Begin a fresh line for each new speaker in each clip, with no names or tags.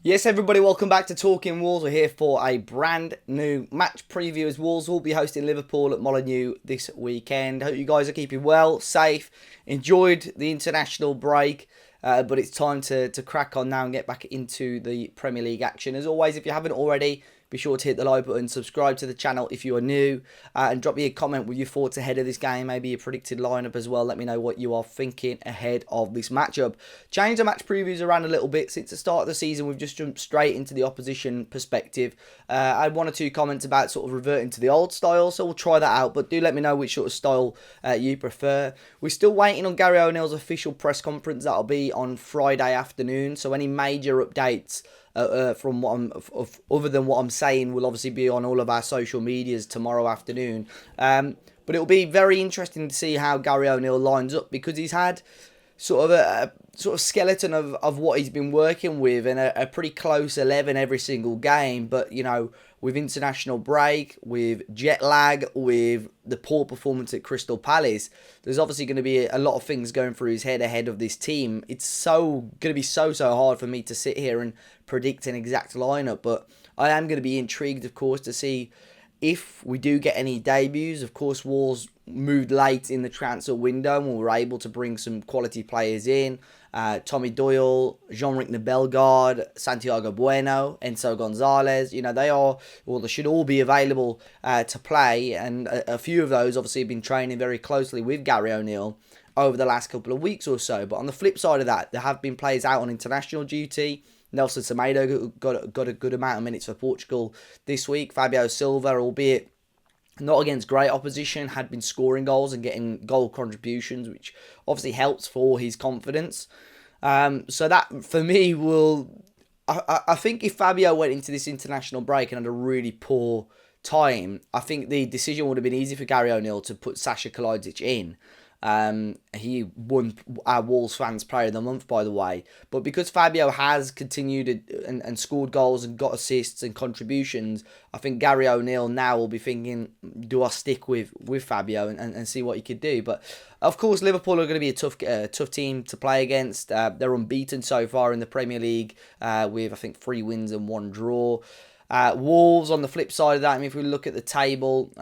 Yes, everybody, welcome back to Talking Wolves. We're here for a brand new match preview as Wolves will be hosting Liverpool at Molineux this weekend. Hope you guys are keeping well, safe, enjoyed the international break, but it's time to crack on now and get back into the Premier League action. As always, if you haven't already, be sure to hit the like button, subscribe to the channel if you are new, and drop me a comment with your thoughts ahead of this game, maybe your predicted lineup as well. Let me know what you are thinking ahead of this matchup. Change the match previews around a little bit. Since the start of the season, we've just jumped straight into the opposition perspective. I had one or two comments about sort of reverting to the old style, so we'll try that out, but do let me know which sort of style you prefer. We're still waiting on Gary O'Neill's official press conference. That'll be on Friday afternoon, so any major updates from other than what I'm saying will obviously be on all of our social medias tomorrow afternoon. But it'll be very interesting to see how Gary O'Neill lines up, because he's had sort of a sort of skeleton of what he's been working with and a pretty close 11 every single game. But, you know, with international break, with jet lag, with the poor performance at Crystal Palace, there's obviously going to be a lot of things going through his head ahead of this team. It's going to be so hard for me to sit here and predict an exact lineup, but I am going to be intrigued, of course, to see if we do get any debuts. Of course, Wolves moved late in the transfer window and we were able to bring some quality players in. Tommy Doyle, Jean-Ric Bellegarde, Santiago Bueno, Enzo Gonzalez. You know, they should all be available to play, and a few of those obviously have been training very closely with Gary O'Neill over the last couple of weeks or so. But on the flip side of that, there have been players out on international duty. Nelson Semedo got a good amount of minutes for Portugal this week. Fabio Silva, albeit not against great opposition, had been scoring goals and getting goal contributions, which obviously helps for his confidence. So that, for me, will... I think if Fabio went into this international break and had a really poor time, I think the decision would have been easy for Gary O'Neill to put Sasha Kalajdzic in. He won our Wolves Fans Player of the Month, by the way. But because Fabio has continued and scored goals and got assists and contributions, I think Gary O'Neill now will be thinking, do I stick with Fabio and see what he could do? But of course, Liverpool are going to be a tough team to play against. They're unbeaten so far in the Premier League with, I think, 3 wins and 1 draw. Wolves, on the flip side of that, I mean, if we look at the table,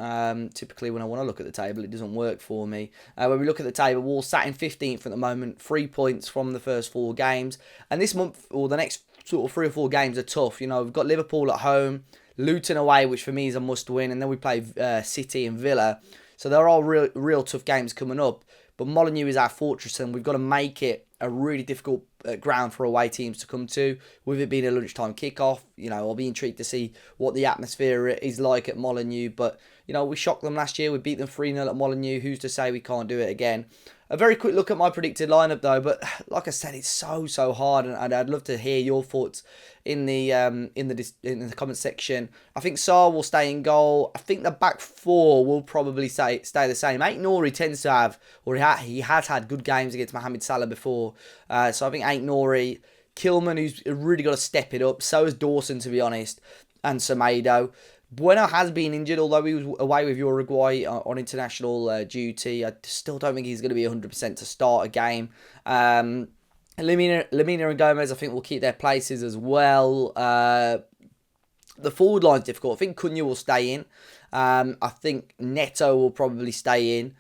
typically when I want to look at the table, it doesn't work for me. When we look at the table, Wolves sat in 15th at the moment, 3 points from the first 4 games. And this month, or the next sort of 3 or 4 games are tough. You know, we've got Liverpool at home, Luton away, which for me is a must win, and then we play City and Villa. So there are real tough games coming up. But Molineux is our fortress, and we've got to make it a really difficult ground for away teams to come to, with it being a lunchtime kickoff. You know, I'll be intrigued to see what the atmosphere is like at Molineux. But, you know, we shocked them last year. We beat them 3-0 at Molineux. Who's to say we can't do it again? A very quick look at my predicted lineup, though. But like I said, it's so hard, and I'd love to hear your thoughts in the comment section. I think Sarr will stay in goal. I think the back 4 will probably stay the same. Aït-Nouri tends to have, or he has had good games against Mohamed Salah before. So I think Aït-Nouri, Kilman, who's really got to step it up. So has Dawson, to be honest, and Semedo. Bueno has been injured, although he was away with Uruguay on international duty. I still don't think he's going to be 100% to start a game. Lemina and Gomez, I think, will keep their places as well. The forward line's difficult. I think Cunha will stay in. I think Neto will probably stay in.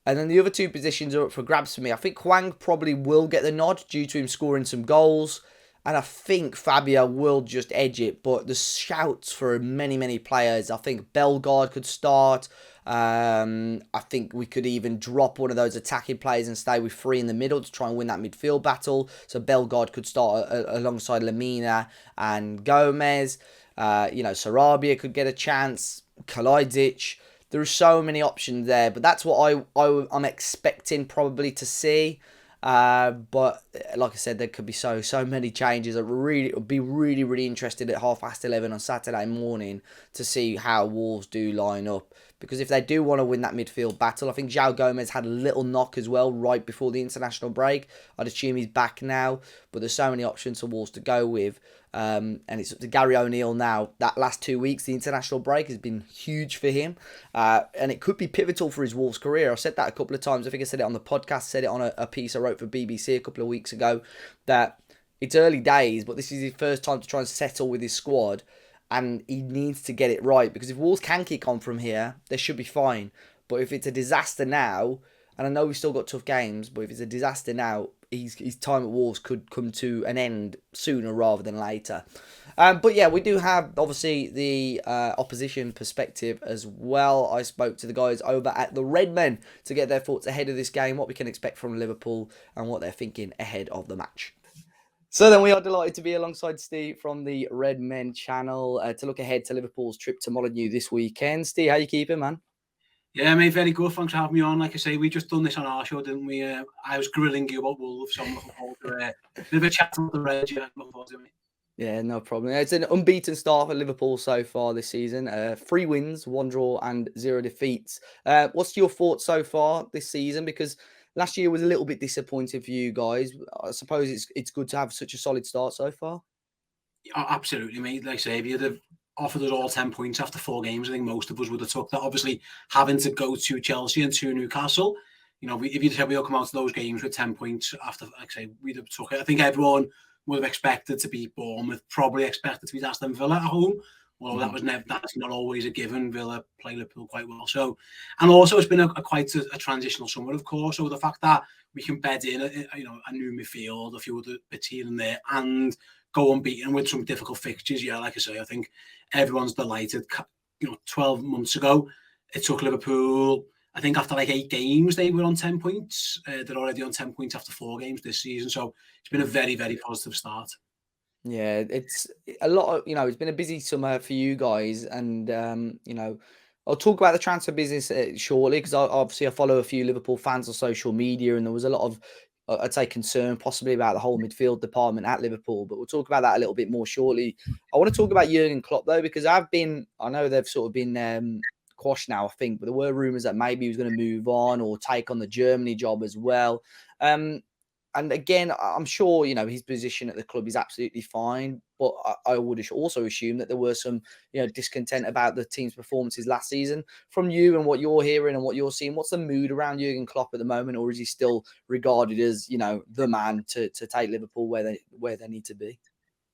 And then the other 2 positions are up for grabs for me. I think Hwang probably will get the nod due to him scoring some goals. And I think Fabio will just edge it. But the shouts for many players. I think Bellegarde could start. I think we could even drop one of those attacking players and stay with 3 in the middle to try and win that midfield battle. So Bellegarde could start alongside Lemina and Gomez. Sarabia could get a chance. Kalajdzic. There are so many options there. But that's what I'm expecting probably to see. But like I said, there could be so many changes. I'd be really interested at 11:30 on Saturday morning to see how Wolves do line up. Because if they do want to win that midfield battle, I think João Gomez had a little knock as well right before the international break. I'd assume he's back now. But there's so many options for Wolves to go with. And it's up to Gary O'Neill now. That last 2 weeks, the international break has been huge for him. And it could be pivotal for his Wolves career. I've said that a couple of times. I think I said it on the podcast, said it on a piece I wrote for BBC a couple of weeks ago, that it's early days, but this is his first time to try and settle with his squad, and he needs to get it right because if Wolves can kick on from here, they should be fine. But if it's a disaster now, and I know we've still got tough games, but if it's a disaster now, his time at Wolves could come to an end sooner rather than later. But yeah, we do have obviously the opposition perspective as well. I spoke to the guys over at the Redmen to get their thoughts ahead of this game, what we can expect from Liverpool, and what they're thinking ahead of the match. So then we are delighted to be alongside Steve from the Red Men channel to look ahead to Liverpool's trip to Molineux this weekend. Steve, how you keeping, man?
Yeah, mate, very good. Thanks for having me on. Like I say, we just done this on our show, didn't we? I was grilling you about Wolves, so I'm looking forward to a bit of a chat about the Reds. Yeah, looking forward to it.
Yeah, no problem. It's an unbeaten start for Liverpool so far this season. 3 wins, 1 draw, and 0 defeats. What's your thoughts so far this season? Because last year was a little bit disappointing for you guys. I suppose it's good to have such a solid start so far.
Absolutely, mate. Like I say, if you'd have offered us all 10 points after 4 games, I think most of us would have took that. Obviously, having to go to Chelsea and to Newcastle, if you'd said we'll come out to those games with 10 points after, like I say, we'd have took it. I think everyone would have expected to beat Bournemouth, probably expected to beat Aston Villa at home. Well, that's not always a given. Villa play Liverpool quite well. So, and also it's been quite a transitional summer, of course. So the fact that we can bed in a new midfield, a few other bits here and there, and go unbeaten with some difficult fixtures. Yeah, like I say, I think everyone's delighted. 12 months ago, it took Liverpool, I think after like 8 games, they were on 10 points. They're already on 10 points after 4 games this season. So it's been a very, very positive start.
Yeah, it's a lot of, it's been a busy summer for you guys. And, I'll talk about the transfer business shortly because obviously I follow a few Liverpool fans on social media and there was a lot of, I'd say, concern possibly about the whole midfield department at Liverpool. But we'll talk about that a little bit more shortly. I want to talk about Jurgen Klopp, though, because I know they've sort of been quashed now, I think, but there were rumours that maybe he was going to move on or take on the Germany job as well. And again, I'm sure, his position at the club is absolutely fine. But I would also assume that there were some, discontent about the team's performances last season. From you and what you're hearing and what you're seeing, what's the mood around Jurgen Klopp at the moment? Or is he still regarded as, the man to take Liverpool where they need to be?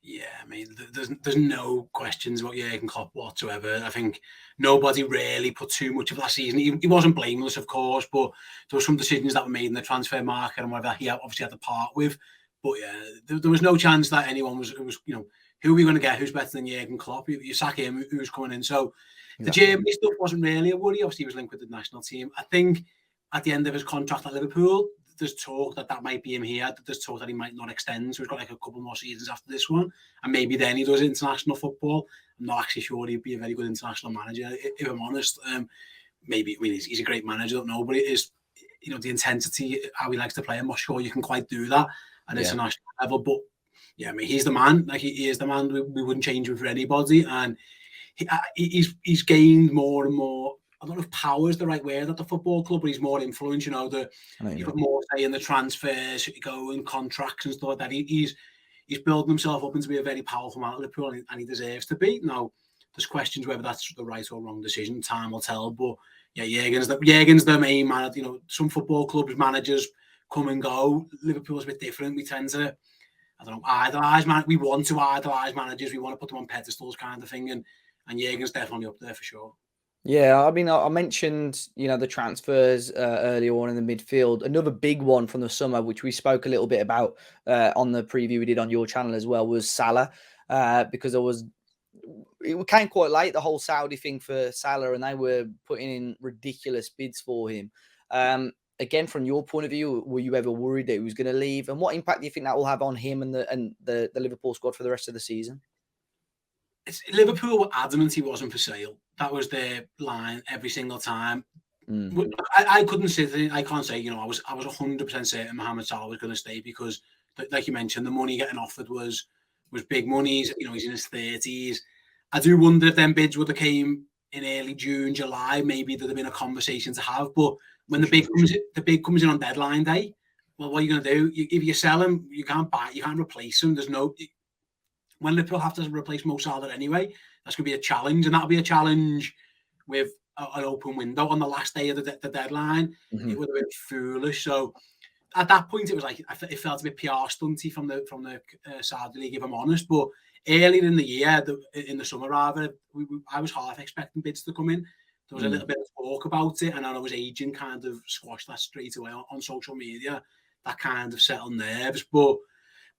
Yeah, I mean, there's no questions about Jurgen Klopp whatsoever. I think nobody really put too much of last season. He wasn't blameless, of course, but there were some decisions that were made in the transfer market and whatever he obviously had to part with. But yeah, there was no chance that anyone was who are we going to get? Who's better than Jurgen Klopp? You sack him, who's coming in? So the Germany stuff wasn't really a worry. Obviously, he was linked with the national team. I think at the end of his contract at Liverpool, there's talk that might be him here. There's talk that he might not extend. So he's got like a couple more seasons after this one. And maybe then he does international football. I'm not actually sure he'd be a very good international manager, if I'm honest. Maybe, I mean, he's a great manager, I don't know, but it is, the intensity, how he likes to play. I'm not sure you can quite do that at international level. But yeah, I mean, he's the man. Like he is the man. We wouldn't change him for anybody. And he's gained more and more. I don't know if power is the right word at the football club, but he's more influence. You've got more say in the transfers, and contracts and stuff like that. He's building himself up into be a very powerful man at Liverpool, and he deserves to be. Now, there's questions whether that's the right or wrong decision. Time will tell. But yeah, Jurgen's the main man. Some football clubs managers come and go. Liverpool's a bit different. We tend to, idolize man. We want to idolize managers. We want to put them on pedestals, kind of thing. And Jurgen's definitely up there for sure.
Yeah, I mean, I mentioned, the transfers earlier on in the midfield. Another big one from the summer, which we spoke a little bit about on the preview we did on your channel as well, was Salah, because it came quite late, the whole Saudi thing for Salah, and they were putting in ridiculous bids for him. Again, from your point of view, were you ever worried that he was going to leave? And what impact do you think that will have on him and the Liverpool squad for the rest of the season?
Liverpool were adamant he wasn't for sale. That was their line every single time. I couldn't sit. I can't say. I was 100% certain Mohamed Salah was going to stay because, like you mentioned, the money getting offered was big money. He's in his 30s. I do wonder if them bids would have came in early June, July. Maybe there'd have been a conversation to have. But when the bid comes in on deadline day, well, what are you going to do? If you sell him, you can't buy. You can't replace him. There's no. When Liverpool have to replace Mo Salah anyway, that's going to be a challenge, and that'll be a challenge with an open window on the last day of the deadline. It would have been foolish. So at that point, it was like it felt a bit PR stunty from the Saudi league, if I'm honest. But earlier in the year, in the summer rather, I was half expecting bids to come in. There was a little bit of talk about it, and I know his agent kind of squashed that straight away on social media. That kind of settled nerves. But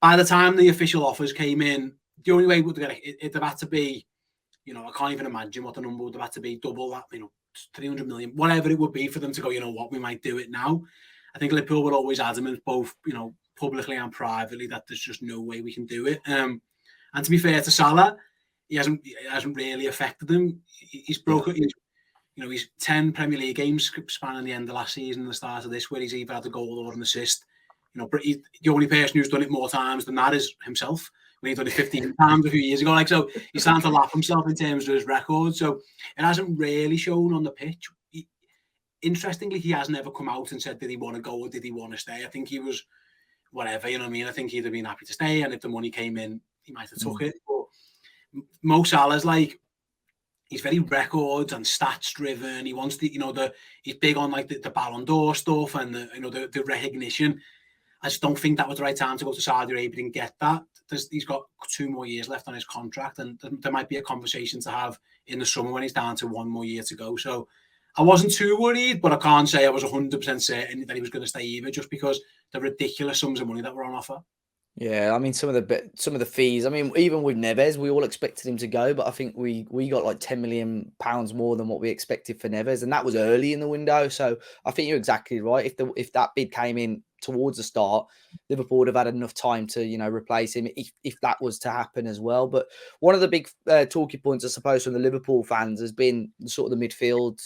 by the time the official offers came in, the only way would get it'd have had to be, I can't even imagine what the number would have had to be, double that, 300 million, whatever it would be for them to go, you know what, we might do it now. I think Liverpool were always adamant, both, publicly and privately, that there's just no way we can do it. And to be fair to Salah, he hasn't really affected them. He's broken. He's 10 Premier League games spanning the end of last season and the start of this, where he's either had a goal or an assist. The only person who's done it more times than that is himself. When he done it 15 times a few years ago. So he's starting to laugh himself in terms of his record. So it hasn't really shown on the pitch. Interestingly, he hasn't ever come out and said, did he want to go or did he want to stay? I think he was whatever, you know what I mean? I think he'd have been happy to stay, and if the money came in, he might have took it. But Mo Salah's he's very records and stats driven. He wants he's big on the Ballon d'Or stuff and the recognition. I just don't think that was the right time to go to Saudi Arabia and get that. He's got 2 more years left on his contract, and there might be a conversation to have in the summer when he's down to 1 more year to go. So I wasn't too worried, but I can't say I was 100% certain that he was going to stay either, just because the ridiculous sums of money that were on offer.
Yeah, I mean, some of the fees. I mean, even with Neves, we all expected him to go, but I think we got like £10 million more than what we expected for Neves, and that was early in the window. So I think you're exactly right. If that bid came in towards the start, Liverpool would have had enough time to replace him if that was to happen as well. But one of the big talking points, I suppose, from the Liverpool fans has been sort of the midfield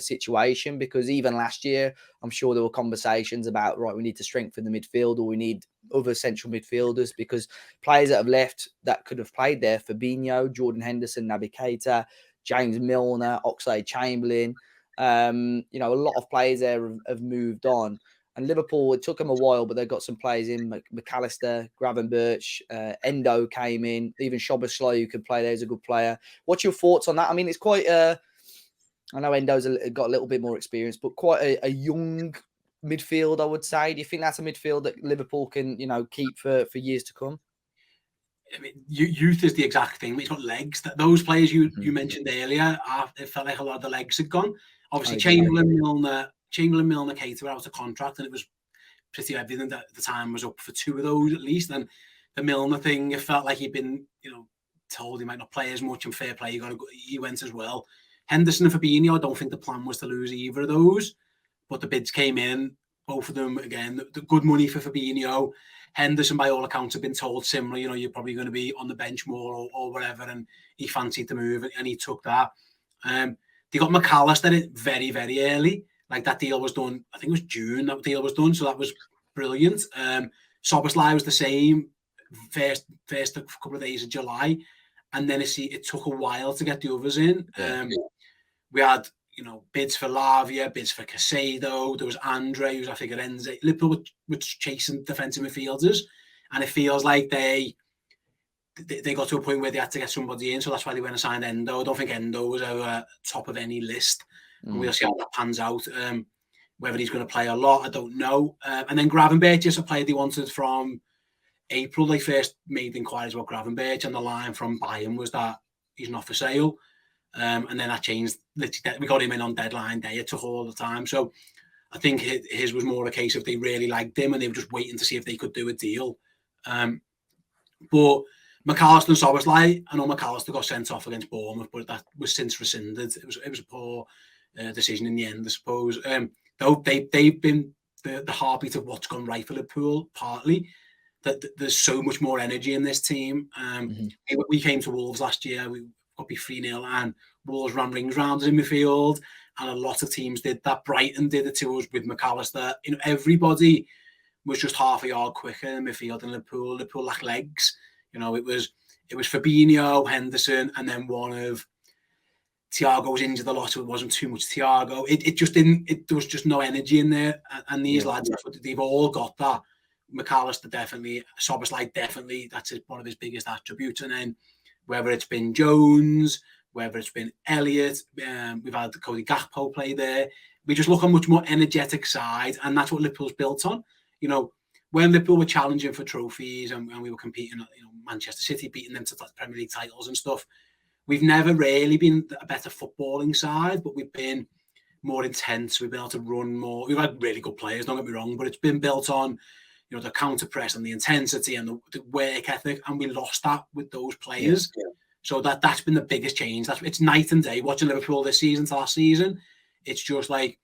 situation, because even last year, I'm sure there were conversations about, right, we need to strengthen the midfield, or we need other central midfielders, because players that have left that could have played there, Fabinho, Jordan Henderson, Naby Keita, James Milner, Oxlade-Chamberlain, a lot of players there have moved on. And Liverpool, it took them a while, but they've got some players in. McAllister, Gravenberch, Endo came in. Even Szoboszlai, who could play there, is a good player. What's your thoughts on that? I mean, it's quite I know Endo's got a little bit more experience, but quite a young midfield, I would say. Do you think that's a midfield that Liverpool can, keep for years to come?
I mean, youth is the exact thing. He's got legs. Those players you mentioned earlier, it felt like a lot of the legs had gone. Obviously, Chamberlain, Milner, Keita were out of contract, and it was pretty evident that the time was up for 2 of those at least. And the Milner thing, it felt like he'd been, told he might not play as much, and fair play, he went as well. Henderson and Fabinho, I don't think the plan was to lose either of those, but the bids came in, both of them, again, the good money for Fabinho. Henderson, by all accounts, have been told similar, you're probably going to be on the bench more or whatever, and he fancied the move, and he took that. They got McAllister very, very early. Like, that deal was done, I think it was June that deal was done, so that was brilliant. Szoboszlai was the same, first couple of days of July, and then it took a while to get the others in. We had, bids for Lavia, bids for Casado, there was Andre, who's I think Enze. Liverpool were chasing defensive midfielders, and it feels like they got to a point where they had to get somebody in, so that's why they went and signed Endo. I don't think Endo was ever top of any list. And we'll see how that pans out. Whether he's going to play a lot, I don't know. And then Gravenberch is a player they wanted from April. They first made inquiries about Gravenberch, and the line from Bayern was that he's not for sale. And then that changed. We got him in on deadline day. It took all the time. So I think his was more a case of they really liked him, and they were just waiting to see if they could do a deal. But McAllister and Szoboszlai, I know McAllister got sent off against Bournemouth, but that was since rescinded. It was a poor decision in the end, I suppose. Though they've been the heartbeat of what's gone right for Liverpool, partly. That there's so much more energy in this team. We came to Wolves last year, we got beat 3-0, and Wolves ran rings round us in midfield, and a lot of teams did that. Brighton did it to us with McAllister. Everybody was just half a yard quicker in midfield than Liverpool. Liverpool lacked legs. It was Fabinho, Henderson, and then one of Thiago was injured a lot, so it wasn't too much Thiago. It just didn't. There was just no energy in there, and these lads, they've all got that. McAllister definitely, Szoboszlai definitely. That's one of his biggest attributes. And then whether it's been Jones, whether it's been Elliott, we've had Cody Gakpo play there. We just look on a much more energetic side, and that's what Liverpool's built on. You know, when Liverpool were challenging for trophies and we were competing, Manchester City beating them to Premier League titles and stuff, we've never really been a better footballing side, but we've been more intense. We've been able to run more. We've had really good players, don't get me wrong, but it's been built on, the counter press and the intensity and the work ethic, and we lost that with those players. Yeah. So that's been the biggest change. It's night and day watching Liverpool this season to last season. It's just like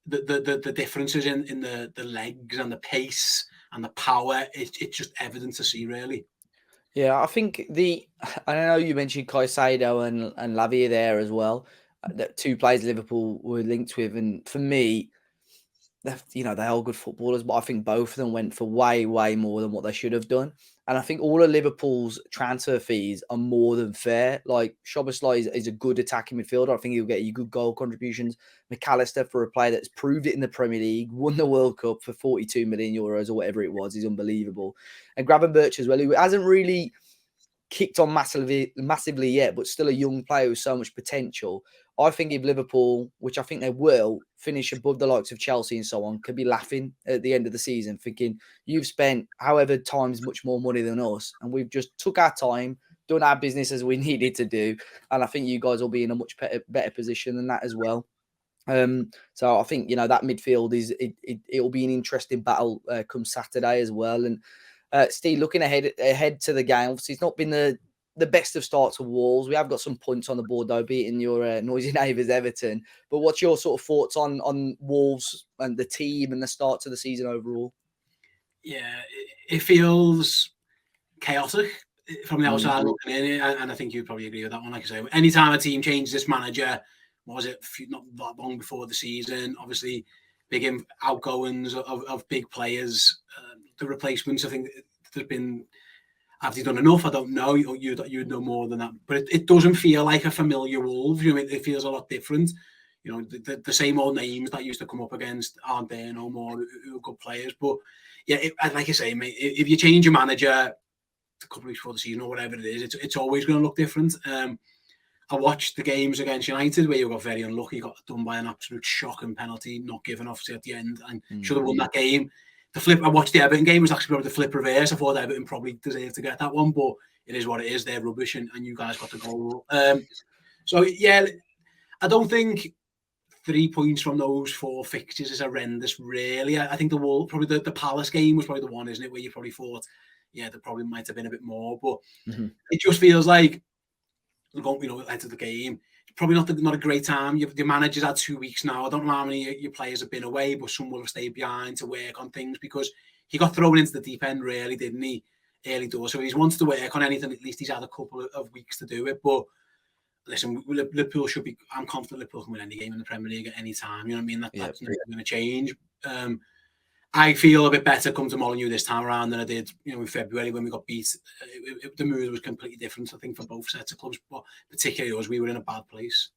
the differences in the legs and the pace and the power. It's just evident to see, really.
Yeah, I think I know you mentioned Caicedo and Lavia there as well. That two players Liverpool were linked with, and for me, they're all good footballers, but I think both of them went for way, way more than what they should have done. And I think all of Liverpool's transfer fees are more than fair. Like Szoboszlai is a good attacking midfielder. I think he'll get you good goal contributions. McAllister, for a player that's proved it in the Premier League, won the World Cup for 42 million euros or whatever it was, is unbelievable. And Gravenberch as well, who hasn't really kicked on massively yet, but still a young player with so much potential. I think if Liverpool, which I think they will, finish above the likes of Chelsea and so on, could be laughing at the end of the season, thinking you've spent however times much more money than us, and we've just took our time, done our business as we needed to do, and I think you guys will be in a much better position than that as well. So I think that midfield it'll be an interesting battle come Saturday as well. And Steve, looking ahead to the game, obviously it's not been the best of starts of Wolves. We have got some points on the board though, beating your noisy neighbours Everton. But what's your sort of thoughts on Wolves and the team and the start to the season overall?
Yeah, it feels chaotic from the outside looking in, and I think you'd probably agree with that one. Like I say, anytime a team changes this manager, was it not that long before the season? Obviously, big outgoings of big players. The replacements, I think there's been. Have they done enough? I don't know. You'd know more than that, but it doesn't feel like a familiar Wolves. It feels a lot different. The same old names that used to come up against aren't there no more. Who are good players, but yeah, like I say, mate, if you change your manager a couple of weeks before the season or whatever it is, it's always going to look different. I watched the games against United where you got very unlucky, got done by an absolute shocking penalty, not given obviously at the end, and should have won that game. I watched the Everton game, it was actually probably the flip reverse. I thought Everton probably deserved to get that one, but it is what it is. They're rubbish, and you guys got the goal. So yeah, I don't think 3 points from those 4 fixtures is horrendous, really. I think probably the Palace game was probably the one, isn't it, where you probably thought, yeah, there probably might have been a bit more, but it just feels like, into the game, it's probably not a great time. Your manager's had 2 weeks now. I don't know how many of your players have been away, but some will have stayed behind to work on things because he got thrown into the deep end, really, didn't he? Early doors. So if he wants to work on anything, at least he's had a couple of weeks to do it. But listen, Liverpool should be. I'm confident Liverpool can win any game in the Premier League at any time. You know what I mean? That's never going to change. I feel a bit better come to Molineux this time around than I did, in February when we got beat. The mood was completely different, I think, for both sets of clubs, but particularly us, we were in a bad place.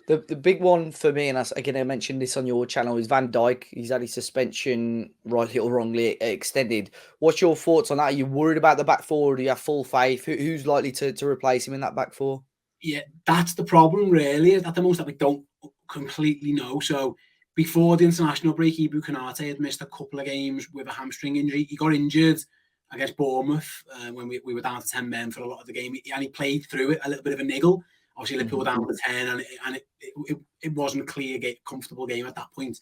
The big one for me, and I mentioned this on your channel, is Van Dijk. He's had his suspension, rightly or wrongly, extended. What's your thoughts on that? Are you worried about the back four, or do you have full faith? Who's likely to replace him in that back four?
Yeah, that's the problem, really. At the most, that we don't completely know. So before the international break, Ibou Konate had missed a couple of games with a hamstring injury. He got injured against Bournemouth when we were down to 10 men for a lot of the game, and he played through it, a little bit of a niggle. Obviously, Liverpool were down to 10, and it wasn't a clear, comfortable game at that point.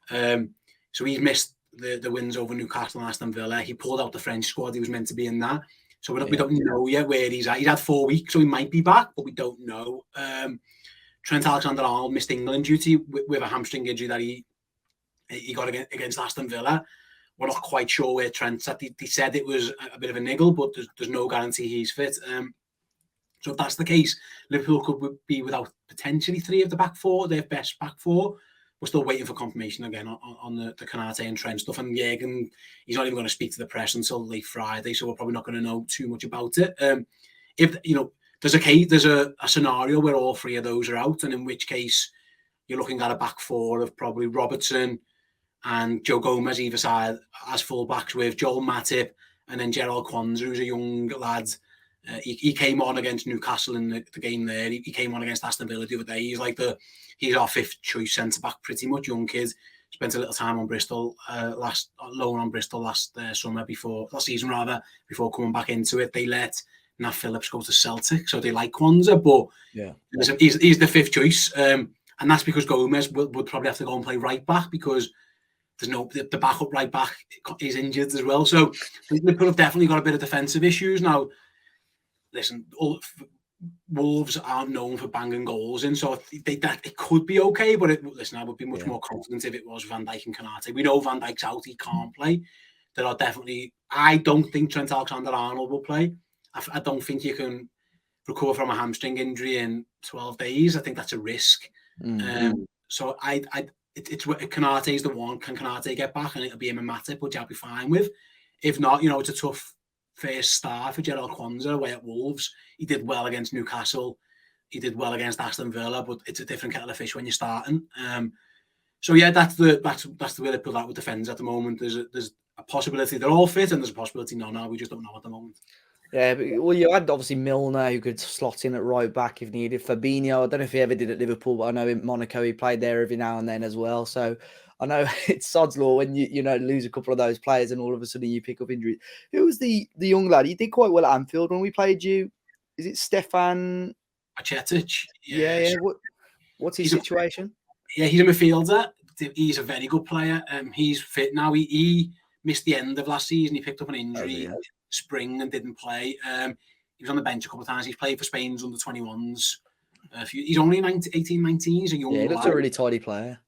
So he missed the wins over Newcastle and Aston Villa. He pulled out the French squad. He was meant to be in that. So we don't know yet where he's at. He's had 4 weeks, so he might be back, but we don't know. Trent Alexander-Arnold missed England duty with a hamstring injury that he got against Aston Villa. We're not quite sure where Trent's at. They said it was a bit of a niggle, but there's no guarantee he's fit. So if that's the case, Liverpool could be without potentially 3 of the back 4, their best back 4. We're still waiting for confirmation again on the Konate and Trent stuff. And Jürgen, he's not even going to speak to the press until late Friday, so we're probably not going to know too much about it. If there's a scenario where all 3 of those are out, and in which case you're looking at a back 4 of probably Robertson and Joe Gomez either side as full-backs, with Joel Matip and then Gerald Kwanzaa, who's a young lad. He came on against Newcastle in the game there. He came on against Aston Villa the other day. He's our 5th choice centre-back, pretty much, young kid. Spent a little time on Bristol last season rather, before coming back into it. They let Nat Phillips go to Celtic, so they like Kwanzaa, but
Yeah,
he's the fifth choice, and that's because Gomez would probably have to go and play right back because the backup right back is injured as well. So Liverpool have definitely got a bit of defensive issues now. Listen, Wolves aren't known for banging goals in, so it could be okay. But I would be much more confident if it was Van Dijk and Konate. We know Van Dijk's out; he can't play. There are definitely. I don't think Trent Alexander-Arnold will play. I don't think you can recover from a hamstring injury in 12 days. I think that's a risk. So it's Konate is the one. Can Konate get back, and it'll be him and Matip, which I'll be fine with. If not, it's a tough first start for Gerald Kwanzaa away at Wolves. He did well against Newcastle. He did well against Aston Villa, but it's a different kettle of fish when you're starting. So yeah, that's the way they pull out with defenders at the moment. There's a possibility they're all fit, and there's a possibility no, we just don't know at the moment.
Yeah, well, you had obviously Milner who could slot in at right back if needed. Fabinho, I don't know if he ever did at Liverpool, but I know in Monaco he played there every now and then as well. So I know it's sod's law when you lose a couple of those players and all of a sudden you pick up injuries. Who was the young lad? He did quite well at Anfield when we played you. Is it Stefan
Bajcetic?
Yeah. What's his situation?
He's a midfielder. He's a very good player. He's fit now. He missed the end of last season. He picked up an injury spring and didn't play. He was on the bench a couple of times. He's played for Spain's under 21s. He's only 18, 19. He's a young
he looks a really tidy player.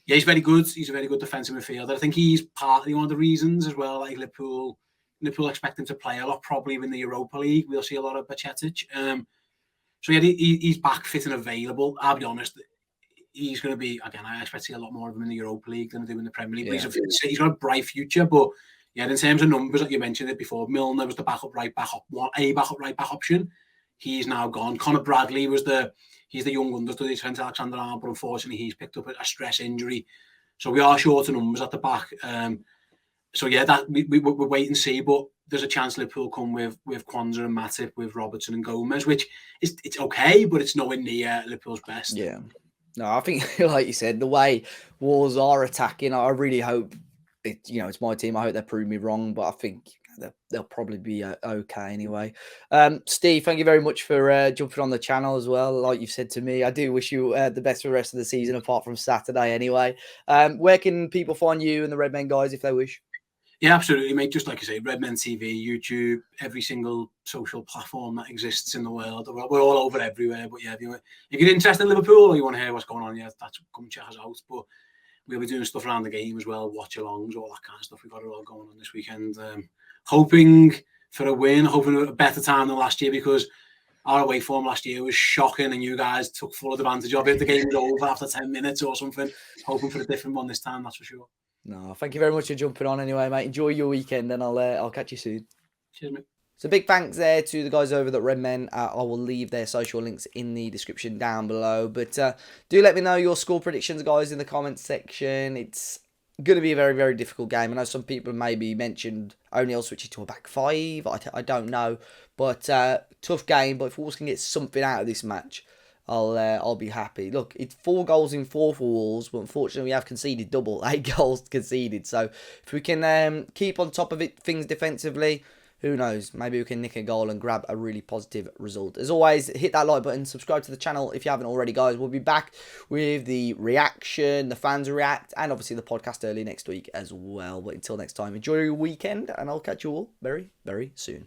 Yeah, he's very good. He's a very good defensive midfielder. I think he's partly one of the reasons as well. Like Liverpool expect him to play a lot, probably in the Europa League. We'll see a lot of Bajcetic. So yeah, he's back fit and available. I'll be honest. He's going to be, again, I expect to see a lot more of him in the Europa League than I do in the Premier League. Yeah. He's got a bright future, but yeah, in terms of numbers, like you mentioned it before, Milner was the backup right back option. He's now gone. Conor Bradley he's the young understudy, Trent Alexander-Arnold, but unfortunately he's picked up a stress injury. So we are short of numbers at the back. So yeah, that we'll wait and see, but there's a chance Liverpool come with Kwanzaa and Matip, with Robertson and Gomez, which it's okay, but it's nowhere near Liverpool's best.
Yeah. No, I think, like you said, the way Wolves are attacking, I really hope it's my team. I hope they prove me wrong, but I think they'll probably be okay anyway. Steve, thank you very much for jumping on the channel as well. Like you've said to me, I do wish you the best for the rest of the season, apart from Saturday anyway. Where can people find you and the Redmen guys if they wish?
Yeah, absolutely, mate. Just like I say, Redmen TV, YouTube, every single social platform that exists in the world. We're all over everywhere. But yeah, if you're interested in Liverpool or you want to hear what's going on, yeah, that's come check us out. But we'll be doing stuff around the game as well, watch-alongs, all that kind of stuff. We've got it all going on this weekend. Hoping for a win, hoping a better time than last year, because our away form last year was shocking and you guys took full advantage of it. The game was over after 10 minutes or something. Hoping for a different one this time, that's for sure.
No, thank you very much for jumping on anyway, mate. Enjoy your weekend and I'll catch you soon.
Cheers, mate.
So big thanks there to the guys over at Redmen. I will leave their social links in the description down below. But do let me know your score predictions, guys, in the comments section. It's going to be a very, very difficult game. I know some people maybe mentioned O'Neil switching to a back five. I don't know. But tough game. But if Wolves can get something out of this match, I'll be happy. Look, it's 4 goals in 4 for Wolves, but unfortunately we have conceded double, 8 goals conceded. So if we can keep on top of it, things defensively, who knows? Maybe we can nick a goal and grab a really positive result. As always, hit that like button, subscribe to the channel if you haven't already, guys. We'll be back with the reaction, the fans react, and obviously the podcast early next week as well. But until next time, enjoy your weekend, and I'll catch you all very, very soon.